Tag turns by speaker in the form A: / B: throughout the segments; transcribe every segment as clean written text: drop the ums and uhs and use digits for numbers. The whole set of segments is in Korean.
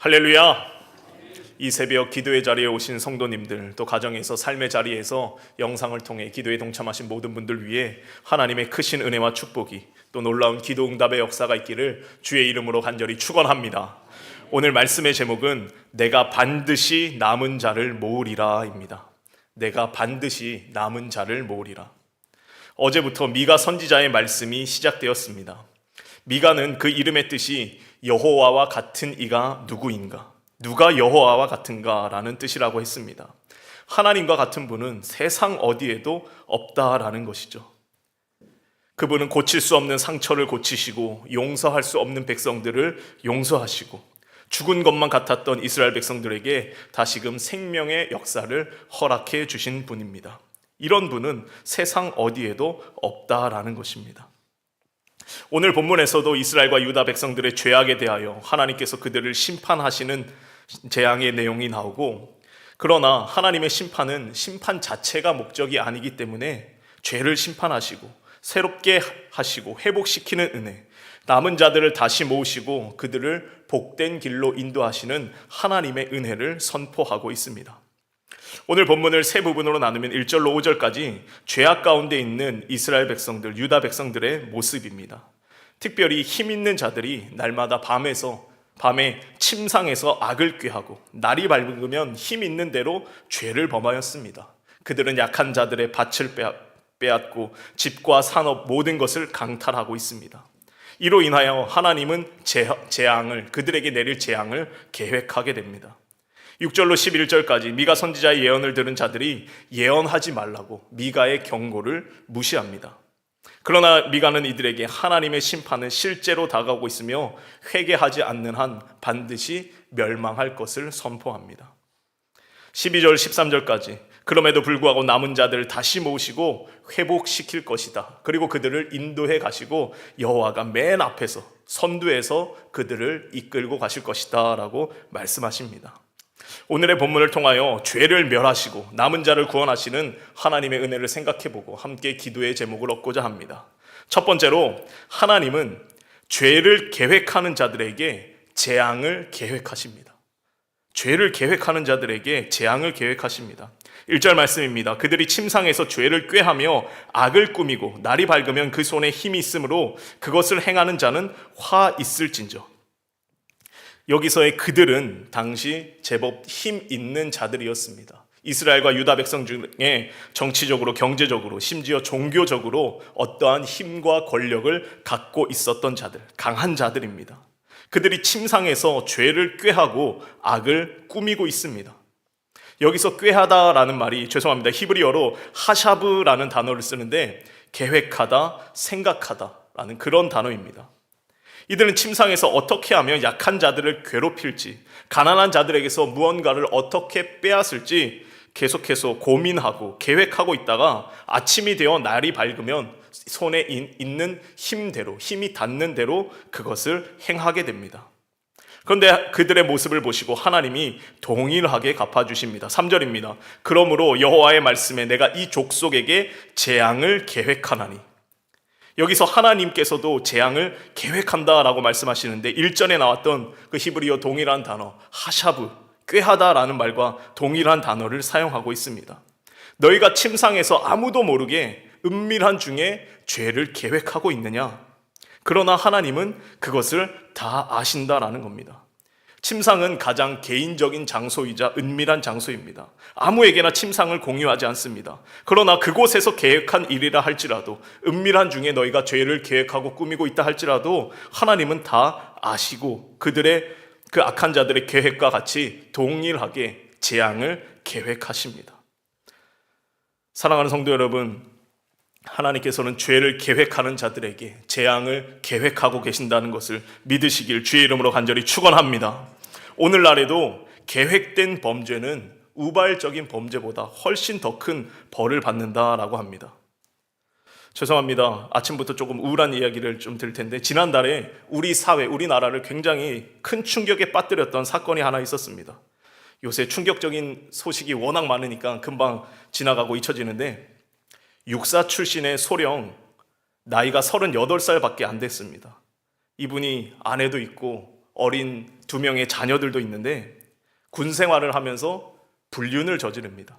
A: 할렐루야! 이 새벽 기도의 자리에 오신 성도님들, 또 가정에서 삶의 자리에서 영상을 통해 기도에 동참하신 모든 분들 위해 하나님의 크신 은혜와 축복이, 또 놀라운 기도 응답의 역사가 있기를 주의 이름으로 간절히 축원합니다. 오늘 말씀의 제목은 내가 반드시 남은 자를 모으리라 입니다. 내가 반드시 남은 자를 모으리라. 어제부터 미가 선지자의 말씀이 시작되었습니다. 미가는 그 이름의 뜻이 여호와와 같은 이가 누구인가, 누가 여호와와 같은가 라는 뜻이라고 했습니다. 하나님과 같은 분은 세상 어디에도 없다라는 것이죠. 그분은 고칠 수 없는 상처를 고치시고 용서할 수 없는 백성들을 용서하시고 죽은 것만 같았던 이스라엘 백성들에게 다시금 생명의 역사를 허락해 주신 분입니다. 이런 분은 세상 어디에도 없다라는 것입니다. 오늘 본문에서도 이스라엘과 유다 백성들의 죄악에 대하여 하나님께서 그들을 심판하시는 재앙의 내용이 나오고, 그러나 하나님의 심판은 심판 자체가 목적이 아니기 때문에 죄를 심판하시고 새롭게 하시고 회복시키는 은혜, 남은 자들을 다시 모으시고 그들을 복된 길로 인도하시는 하나님의 은혜를 선포하고 있습니다. 오늘 본문을 세 부분으로 나누면 1절로 5절까지 죄악 가운데 있는 이스라엘 백성들, 유다 백성들의 모습입니다. 특별히 힘 있는 자들이 날마다 밤에 침상에서 악을 꾀하고 날이 밝으면 힘 있는 대로 죄를 범하였습니다. 그들은 약한 자들의 밭을 빼앗고 집과 산업 모든 것을 강탈하고 있습니다. 이로 인하여 하나님은 그들에게 내릴 재앙을 계획하게 됩니다. 6절로 11절까지 미가 선지자의 예언을 들은 자들이 예언하지 말라고 미가의 경고를 무시합니다. 그러나 미가는 이들에게 하나님의 심판은 실제로 다가오고 있으며 회개하지 않는 한 반드시 멸망할 것을 선포합니다. 12절 13절까지 그럼에도 불구하고 남은 자들을 다시 모으시고 회복시킬 것이다. 그리고 그들을 인도해 가시고 여호와가 맨 앞에서 선두에서 그들을 이끌고 가실 것이다 라고 말씀하십니다. 오늘의 본문을 통하여 죄를 멸하시고 남은 자를 구원하시는 하나님의 은혜를 생각해보고 함께 기도의 제목을 얻고자 합니다. 첫 번째로, 하나님은 죄를 계획하는 자들에게 재앙을 계획하십니다. 죄를 계획하는 자들에게 재앙을 계획하십니다. 1절 말씀입니다. 그들이 침상에서 죄를 꾀하며 악을 꾸미고 날이 밝으면 그 손에 힘이 있으므로 그것을 행하는 자는 화 있을진저. 여기서의 그들은 당시 제법 힘 있는 자들이었습니다. 이스라엘과 유다 백성 중에 정치적으로, 경제적으로, 심지어 종교적으로 어떠한 힘과 권력을 갖고 있었던 자들, 강한 자들입니다. 그들이 침상에서 죄를 꾀하고 악을 꾸미고 있습니다. 여기서 꾀하다라는 말이, 히브리어로 하샤브라는 단어를 쓰는데 계획하다, 생각하다라는 그런 단어입니다. 이들은 침상에서 어떻게 하면 약한 자들을 괴롭힐지, 가난한 자들에게서 무언가를 어떻게 빼앗을지 계속해서 고민하고 계획하고 있다가 아침이 되어 날이 밝으면 손에 있는 힘대로, 힘이 닿는 대로 그것을 행하게 됩니다. 그런데 그들의 모습을 보시고 하나님이 동일하게 갚아주십니다. 3절입니다. 그러므로 여호와의 말씀에 내가 이 족속에게 재앙을 계획하나니. 여기서 하나님께서도 재앙을 계획한다라고 말씀하시는데 1절에 나왔던 그 히브리어 동일한 단어 하샤브, 꾀하다라는 말과 동일한 단어를 사용하고 있습니다. 너희가 침상에서 아무도 모르게 은밀한 중에 죄를 계획하고 있느냐? 그러나 하나님은 그것을 다 아신다라는 겁니다. 침상은 가장 개인적인 장소이자 은밀한 장소입니다. 아무에게나 침상을 공유하지 않습니다. 그러나 그곳에서 계획한 일이라 할지라도, 은밀한 중에 너희가 죄를 계획하고 꾸미고 있다 할지라도 하나님은 다 아시고 그들의 그 악한 자들의 계획과 같이 동일하게 재앙을 계획하십니다. 사랑하는 성도 여러분, 하나님께서는 죄를 계획하는 자들에게 재앙을 계획하고 계신다는 것을 믿으시길 주의 이름으로 간절히 축원합니다. 오늘날에도 계획된 범죄는 우발적인 범죄보다 훨씬 더 큰 벌을 받는다라고 합니다. 죄송합니다. 아침부터 조금 우울한 이야기를 좀 드릴 텐데, 지난달에 우리 사회, 우리나라를 굉장히 큰 충격에 빠뜨렸던 사건이 하나 있었습니다. 요새 충격적인 소식이 워낙 많으니까 금방 지나가고 잊혀지는데, 육사 출신의 소령, 나이가 38살밖에 안 됐습니다. 이분이 아내도 있고 어린 2명의 자녀들도 있는데 군 생활을 하면서 불륜을 저지릅니다.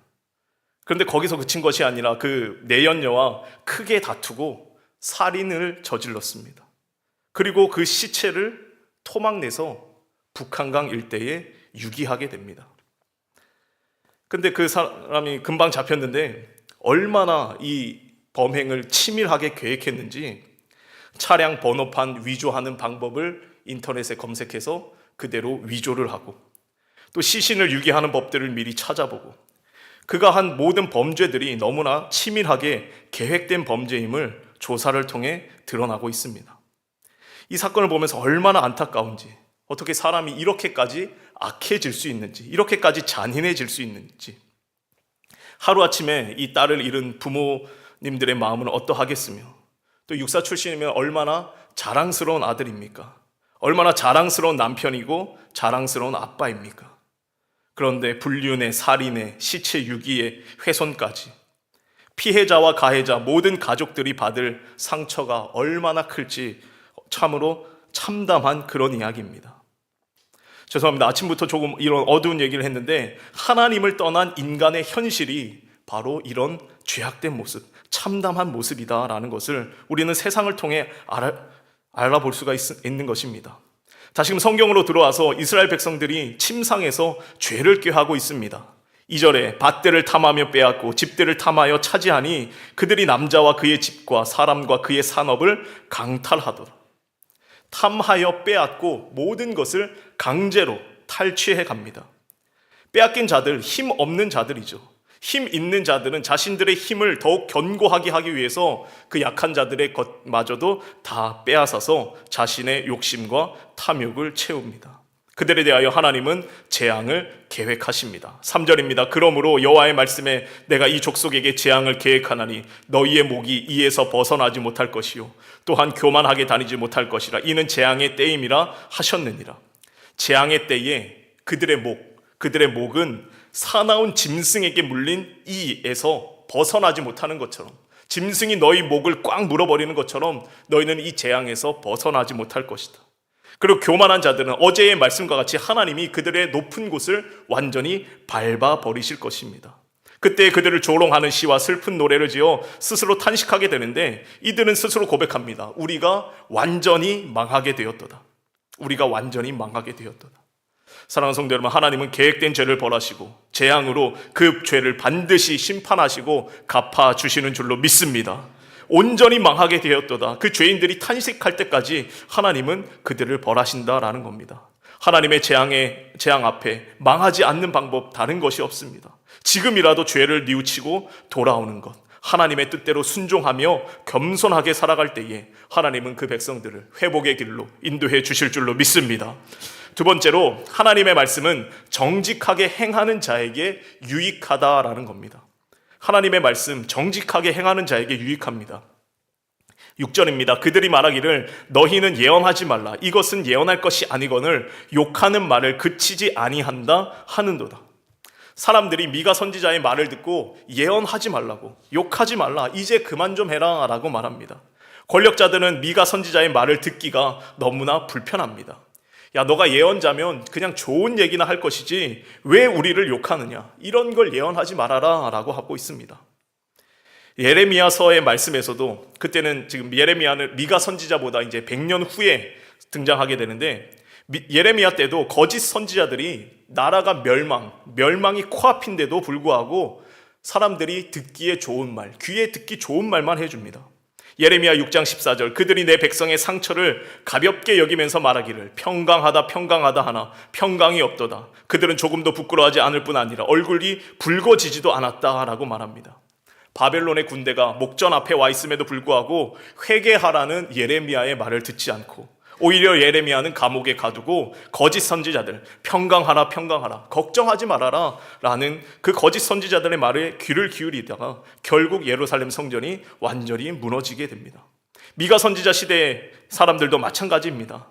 A: 그런데 거기서 그친 것이 아니라 그 내연녀와 크게 다투고 살인을 저질렀습니다. 그리고 그 시체를 토막내서 북한강 일대에 유기하게 됩니다. 근데 그 사람이 금방 잡혔는데 얼마나 이 범행을 치밀하게 계획했는지 차량 번호판 위조하는 방법을 인터넷에 검색해서 그대로 위조를 하고 또 시신을 유기하는 법들을 미리 찾아보고 그가 한 모든 범죄들이 너무나 치밀하게 계획된 범죄임을 조사를 통해 드러나고 있습니다. 이 사건을 보면서 얼마나 안타까운지, 어떻게 사람이 이렇게까지 악해질 수 있는지, 이렇게까지 잔인해질 수 있는지, 하루아침에 이 딸을 잃은 부모님들의 마음은 어떠하겠으며 또 육사 출신이면 얼마나 자랑스러운 아들입니까? 얼마나 자랑스러운 남편이고 자랑스러운 아빠입니까? 그런데 불륜에 살인에 시체 유기에 훼손까지 피해자와 가해자 모든 가족들이 받을 상처가 얼마나 클지 참으로 참담한 그런 이야기입니다. 죄송합니다. 아침부터 조금 이런 어두운 얘기를 했는데 하나님을 떠난 인간의 현실이 바로 이런 죄악된 모습, 참담한 모습이다라는 것을 우리는 세상을 통해 알아볼 수가 있는 것입니다. 다시금 성경으로 들어와서 이스라엘 백성들이 침상에서 죄를 꾀하고 있습니다. 2절에 밭들을 탐하며 빼앗고 집들을 탐하여 차지하니 그들이 남자와 그의 집과 사람과 그의 산업을 강탈하더라. 탐하여 빼앗고 모든 것을 강제로 탈취해 갑니다. 빼앗긴 자들, 힘 없는 자들이죠. 힘 있는 자들은 자신들의 힘을 더욱 견고하게 하기 위해서 그 약한 자들의 것마저도 다 빼앗아서 자신의 욕심과 탐욕을 채웁니다. 그들에 대하여 하나님은 재앙을 계획하십니다. 3절입니다. 그러므로 여호와의 말씀에 내가 이 족속에게 재앙을 계획하나니 너희의 목이 이에서 벗어나지 못할 것이요 또한 교만하게 다니지 못할 것이라. 이는 재앙의 때임이라 하셨느니라. 재앙의 때에 그들의 목은 사나운 짐승에게 물린 이에서 벗어나지 못하는 것처럼, 짐승이 너희 목을 꽉 물어버리는 것처럼 너희는 이 재앙에서 벗어나지 못할 것이다. 그리고 교만한 자들은 어제의 말씀과 같이 하나님이 그들의 높은 곳을 완전히 밟아버리실 것입니다. 그때 그들을 조롱하는 시와 슬픈 노래를 지어 스스로 탄식하게 되는데 이들은 스스로 고백합니다. 우리가 완전히 망하게 되었도다. 우리가 완전히 망하게 되었도다. 사랑하는 성도 여러분, 하나님은 계획된 죄를 벌하시고 재앙으로 그 죄를 반드시 심판하시고 갚아주시는 줄로 믿습니다. 온전히 망하게 되었도다. 그 죄인들이 탄식할 때까지 하나님은 그들을 벌하신다라는 겁니다. 하나님의 재앙 앞에 망하지 않는 방법 다른 것이 없습니다. 지금이라도 죄를 뉘우치고 돌아오는 것, 하나님의 뜻대로 순종하며 겸손하게 살아갈 때에 하나님은 그 백성들을 회복의 길로 인도해 주실 줄로 믿습니다. 두 번째로 하나님의 말씀은 정직하게 행하는 자에게 유익하다라는 겁니다. 하나님의 말씀 정직하게 행하는 자에게 유익합니다. 6절입니다. 그들이 말하기를 너희는 예언하지 말라. 이것은 예언할 것이 아니거늘 욕하는 말을 그치지 아니한다 하는도다. 사람들이 미가 선지자의 말을 듣고 예언하지 말라고, 욕하지 말라, 이제 그만 좀 해라 라고 말합니다. 권력자들은 미가 선지자의 말을 듣기가 너무나 불편합니다. 야, 너가 예언자면 그냥 좋은 얘기나 할 것이지 왜 우리를 욕하느냐, 이런 걸 예언하지 말아라 라고 하고 있습니다. 예레미야서의 말씀에서도 그때는 지금 예레미야는 미가 선지자보다 이제 100년 후에 등장하게 되는데 예레미야 때도 거짓 선지자들이 나라가 멸망이 코앞인데도 불구하고 사람들이 듣기에 좋은 말, 귀에 듣기 좋은 말만 해줍니다. 예레미야 6장 14절 그들이 내 백성의 상처를 가볍게 여기면서 말하기를 평강하다 하나 평강이 없도다. 그들은 조금도 부끄러워하지 않을 뿐 아니라 얼굴이 붉어지지도 않았다라고 말합니다. 바벨론의 군대가 목전 앞에 와 있음에도 불구하고 회개하라는 예레미야의 말을 듣지 않고 오히려 예레미야는 감옥에 가두고 거짓 선지자들 평강하라 걱정하지 말아라 라는 그 거짓 선지자들의 말에 귀를 기울이다가 결국 예루살렘 성전이 완전히 무너지게 됩니다. 미가 선지자 시대의 사람들도 마찬가지입니다.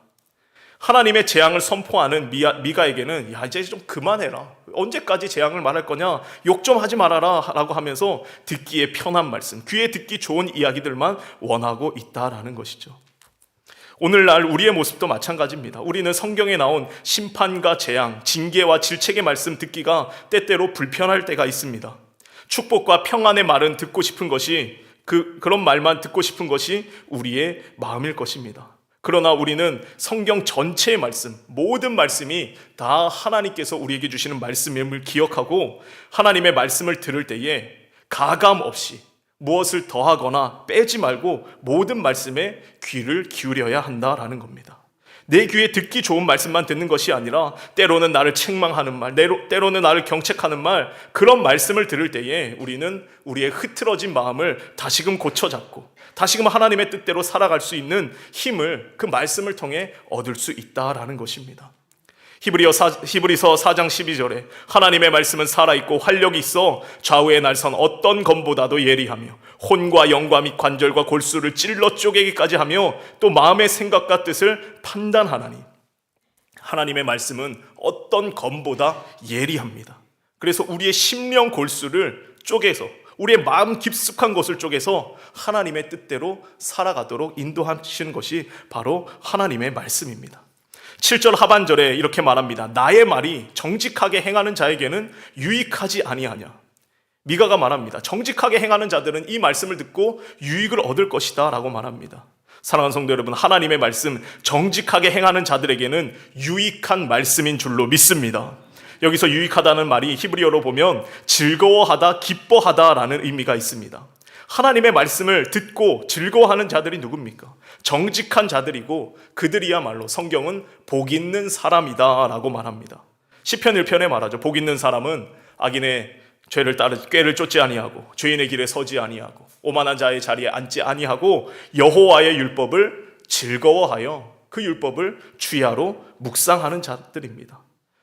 A: 하나님의 재앙을 선포하는 미가에게는 야, 이제 좀 그만해라, 언제까지 재앙을 말할 거냐, 욕 좀 하지 말아라 라고 하면서 듣기에 편한 말씀, 귀에 듣기 좋은 이야기들만 원하고 있다라는 것이죠. 오늘날 우리의 모습도 마찬가지입니다. 우리는 성경에 나온 심판과 재앙, 징계와 질책의 말씀 듣기가 때때로 불편할 때가 있습니다. 축복과 평안의 말은 듣고 싶은 것이 그런 말만 듣고 싶은 것이 우리의 마음일 것입니다. 그러나 우리는 성경 전체의 말씀, 모든 말씀이 다 하나님께서 우리에게 주시는 말씀임을 기억하고 하나님의 말씀을 들을 때에 가감 없이 무엇을 더하거나 빼지 말고 모든 말씀에 귀를 기울여야 한다라는 겁니다. 내 귀에 듣기 좋은 말씀만 듣는 것이 아니라 때로는 나를 책망하는 말, 때로는 나를 경책하는 말, 그런 말씀을 들을 때에 우리는 우리의 흐트러진 마음을 다시금 고쳐잡고 다시금 하나님의 뜻대로 살아갈 수 있는 힘을 그 말씀을 통해 얻을 수 있다라는 것입니다. 히브리서 4장 12절에 하나님의 말씀은 살아있고 활력이 있어 좌우에 날선 어떤 검보다도 예리하며 혼과 영과 및 관절과 골수를 찔러 쪼개기까지 하며 또 마음의 생각과 뜻을 판단하나니, 하나님의 말씀은 어떤 검보다 예리합니다. 그래서 우리의 심령 골수를 쪼개서 우리의 마음 깊숙한 곳을 쪼개서 하나님의 뜻대로 살아가도록 인도하시는 것이 바로 하나님의 말씀입니다. 7절 하반절에 이렇게 말합니다. 나의 말이 정직하게 행하는 자에게는 유익하지 아니하냐. 미가가 말합니다. 정직하게 행하는 자들은 이 말씀을 듣고 유익을 얻을 것이다 라고 말합니다. 사랑하는 성도 여러분, 하나님의 말씀 정직하게 행하는 자들에게는 유익한 말씀인 줄로 믿습니다. 여기서 유익하다는 말이 히브리어로 보면 즐거워하다, 기뻐하다라는 의미가 있습니다. 하나님의 말씀을 듣고 즐거워하는 자들이 누굽니까? 정직한 자들이고 그들이야말로 성경은 복 있는 사람이다 라고 말합니다. 시편 1편에 말하죠. 복 있는 사람은 악인의 죄를 따르 꾀를 쫓지 아니하고 죄인의 길에 서지 아니하고 오만한 자의 자리에 앉지 아니하고 여호와의 율법을 즐거워하여 그 율법을 주야로 묵상하는 자들입니다.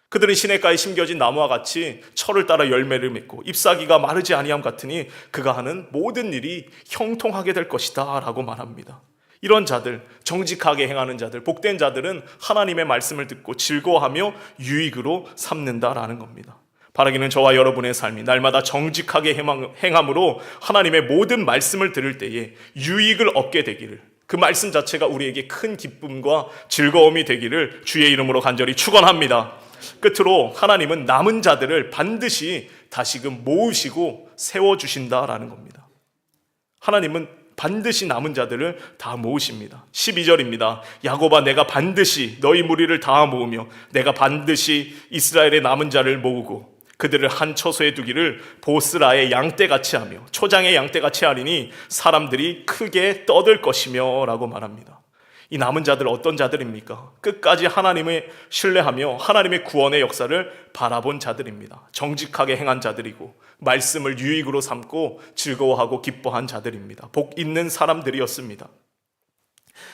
A: 그들은 시냇가에 심겨진 나무와 같이 철을 따라 열매를 맺고 잎사귀가 마르지 아니함 같으니 그가 하는 모든 일이 형통하게 될 것이다 라고 말합니다. 이런 자들, 정직하게 행하는 자들, 복된 자들은 하나님의 말씀을 듣고 즐거워하며 유익으로 삼는다라는 겁니다. 바라기는 저와 여러분의 삶이 날마다 정직하게 행함으로 하나님의 모든 말씀을 들을 때에 유익을 얻게 되기를, 그 말씀 자체가 우리에게 큰 기쁨과 즐거움이 되기를 주의 이름으로 간절히 축원합니다. 끝으로 하나님은 남은 자들을 반드시 다시금 모으시고 세워주신다라는 겁니다. 하나님은 반드시 남은 자들을 다 모으십니다. 12절입니다. 야곱아, 내가 반드시 너희 무리를 다 모으며 내가 반드시 이스라엘의 남은 자를 모으고 그들을 한 처소에 두기를 보스라의 양떼같이 하며 초장의 양떼같이 하리니 사람들이 크게 떠들 것이며 라고 말합니다. 이 남은 자들 어떤 자들입니까? 끝까지 하나님을 신뢰하며 하나님의 구원의 역사를 바라본 자들입니다. 정직하게 행한 자들이고 말씀을 유익으로 삼고 즐거워하고 기뻐한 자들입니다. 복 있는 사람들이었습니다.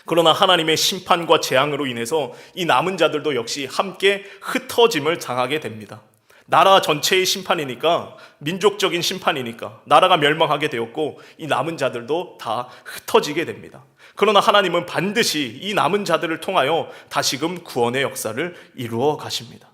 A: 그러나 하나님의 심판과 재앙으로 인해서 이 남은 자들도 역시 함께 흩어짐을 당하게 됩니다. 나라 전체의 심판이니까, 민족적인 심판이니까 나라가 멸망하게 되었고 이 남은 자들도 다 흩어지게 됩니다. 그러나 하나님은 반드시 이 남은 자들을 통하여 다시금 구원의 역사를 이루어 가십니다.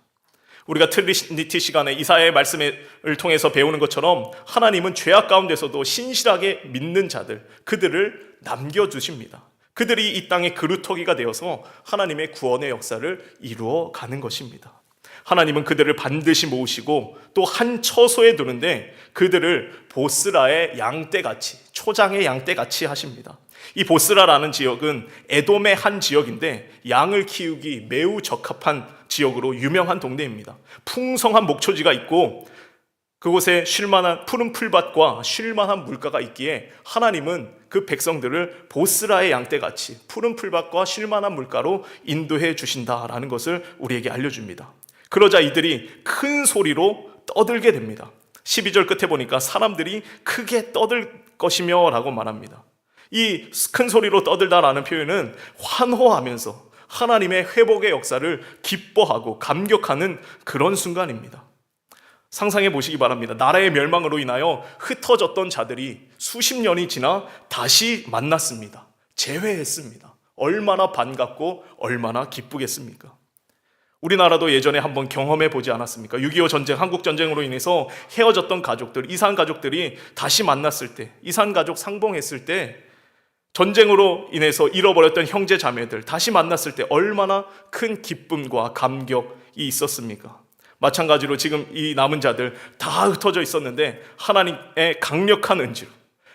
A: 우리가 트리니티 시간에 이사야의 말씀을 통해서 배우는 것처럼 하나님은 죄악 가운데서도 신실하게 믿는 자들, 그들을 남겨두십니다. 그들이 이 땅의 그루터기가 되어서 하나님의 구원의 역사를 이루어 가는 것입니다. 하나님은 그들을 반드시 모으시고 또 한 처소에 두는데 그들을 보스라의 양떼같이, 초장의 양떼같이 하십니다. 이 보스라라는 지역은 에돔의 한 지역인데 양을 키우기 매우 적합한 지역으로 유명한 동네입니다. 풍성한 목초지가 있고 그곳에 쉴만한 푸른 풀밭과 쉴만한 물가가 있기에 하나님은 그 백성들을 보스라의 양떼같이 푸른 풀밭과 쉴만한 물가로 인도해 주신다라는 것을 우리에게 알려줍니다. 그러자 이들이 큰 소리로 떠들게 됩니다. 12절 끝에 보니까 사람들이 크게 떠들 것이며 라고 말합니다. 이 큰 소리로 떠들다라는 표현은 환호하면서 하나님의 회복의 역사를 기뻐하고 감격하는 그런 순간입니다. 상상해 보시기 바랍니다. 나라의 멸망으로 인하여 흩어졌던 자들이 수십 년이 지나 다시 만났습니다. 재회했습니다. 얼마나 반갑고 얼마나 기쁘겠습니까? 우리나라도 예전에 한번 경험해 보지 않았습니까? 6.25 전쟁, 한국 전쟁으로 인해서 헤어졌던 가족들, 이산 가족들이 다시 만났을 때, 이산 가족 상봉했을 때 전쟁으로 인해서 잃어버렸던 형제 자매들 다시 만났을 때 얼마나 큰 기쁨과 감격이 있었습니까? 마찬가지로 지금 이 남은 자들 다 흩어져 있었는데 하나님의 강력한 은지로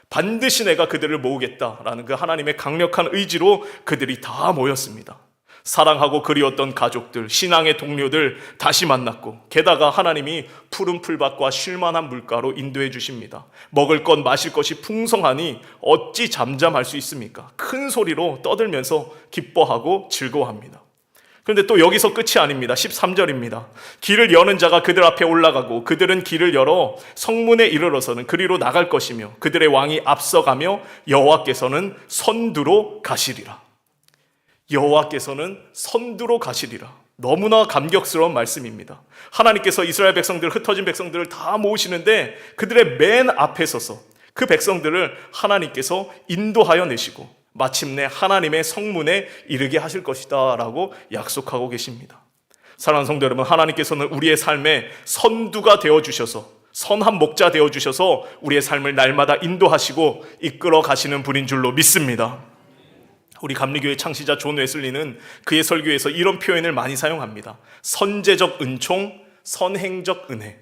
A: 반드시 내가 그들을 모으겠다라는 그 하나님의 강력한 의지로 그들이 다 모였습니다. 사랑하고 그리웠던 가족들, 신앙의 동료들 다시 만났고, 게다가 하나님이 푸른 풀밭과 쉴만한 물가로 인도해 주십니다. 먹을 것 마실 것이 풍성하니 어찌 잠잠할 수 있습니까? 큰 소리로 떠들면서 기뻐하고 즐거워합니다. 그런데 또 여기서 끝이 아닙니다. 13절입니다. 길을 여는 자가 그들 앞에 올라가고 그들은 길을 열어 성문에 이르러서는 그리로 나갈 것이며 그들의 왕이 앞서가며 여호와께서는 선두로 가시리라. 여호와께서는 선두로 가시리라. 너무나 감격스러운 말씀입니다. 하나님께서 이스라엘 백성들, 흩어진 백성들을 다 모으시는데 그들의 맨 앞에 서서 그 백성들을 하나님께서 인도하여 내시고 마침내 하나님의 성문에 이르게 하실 것이다 라고 약속하고 계십니다. 사랑하는 성도 여러분, 하나님께서는 우리의 삶에 선두가 되어주셔서, 선한 목자 되어주셔서 우리의 삶을 날마다 인도하시고 이끌어 가시는 분인 줄로 믿습니다. 우리 감리교회 창시자 존 웨슬리는 그의 설교에서 이런 표현을 많이 사용합니다. 선제적 은총, 선행적 은혜.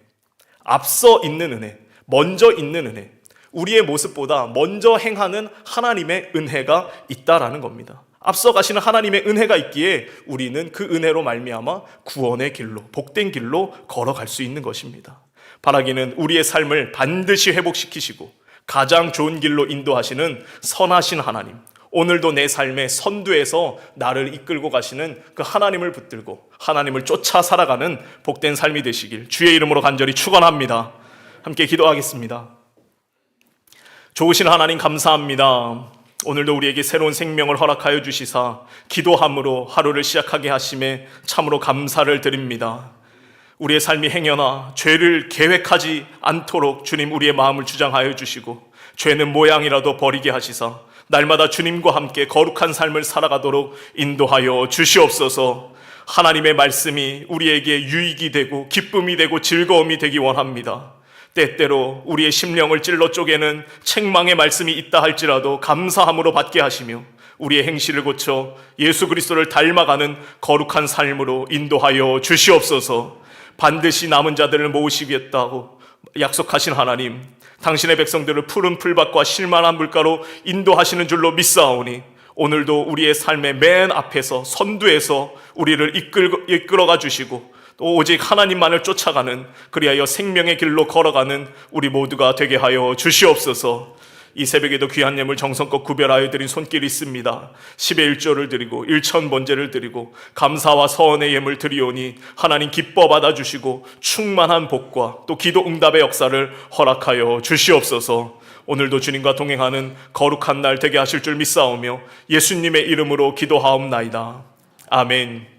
A: 앞서 있는 은혜, 먼저 있는 은혜. 우리의 모습보다 먼저 행하는 하나님의 은혜가 있다라는 겁니다. 앞서 가시는 하나님의 은혜가 있기에 우리는 그 은혜로 말미암아 구원의 길로, 복된 길로 걸어갈 수 있는 것입니다. 바라기는 우리의 삶을 반드시 회복시키시고 가장 좋은 길로 인도하시는 선하신 하나님, 오늘도 내 삶의 선두에서 나를 이끌고 가시는 그 하나님을 붙들고 하나님을 쫓아 살아가는 복된 삶이 되시길 주의 이름으로 간절히 축원합니다. 함께 기도하겠습니다. 좋으신 하나님 감사합니다. 오늘도 우리에게 새로운 생명을 허락하여 주시사 기도함으로 하루를 시작하게 하심에 참으로 감사를 드립니다. 우리의 삶이 행여나 죄를 계획하지 않도록 주님 우리의 마음을 주장하여 주시고 죄는 모양이라도 버리게 하시사 날마다 주님과 함께 거룩한 삶을 살아가도록 인도하여 주시옵소서. 하나님의 말씀이 우리에게 유익이 되고 기쁨이 되고 즐거움이 되기 원합니다. 때때로 우리의 심령을 찔러 쪼개는 책망의 말씀이 있다 할지라도 감사함으로 받게 하시며 우리의 행실을 고쳐 예수 그리스도를 닮아가는 거룩한 삶으로 인도하여 주시옵소서. 반드시 남은 자들을 모으시겠다고 약속하신 하나님, 당신의 백성들을 푸른 풀밭과 쉴만한 물가로 인도하시는 줄로 믿사오니 오늘도 우리의 삶의 맨 앞에서 선두에서 우리를 이끌어가 주시고 또 오직 하나님만을 쫓아가는, 그리하여 생명의 길로 걸어가는 우리 모두가 되게 하여 주시옵소서. 이 새벽에도 귀한 예물 정성껏 구별하여 드린 손길이 있습니다. 10의 1조를 드리고 1,000번제를 드리고 감사와 서원의 예물 드리오니 하나님 기뻐 받아주시고 충만한 복과 또 기도 응답의 역사를 허락하여 주시옵소서. 오늘도 주님과 동행하는 거룩한 날 되게 하실 줄 믿사오며 예수님의 이름으로 기도하옵나이다. 아멘.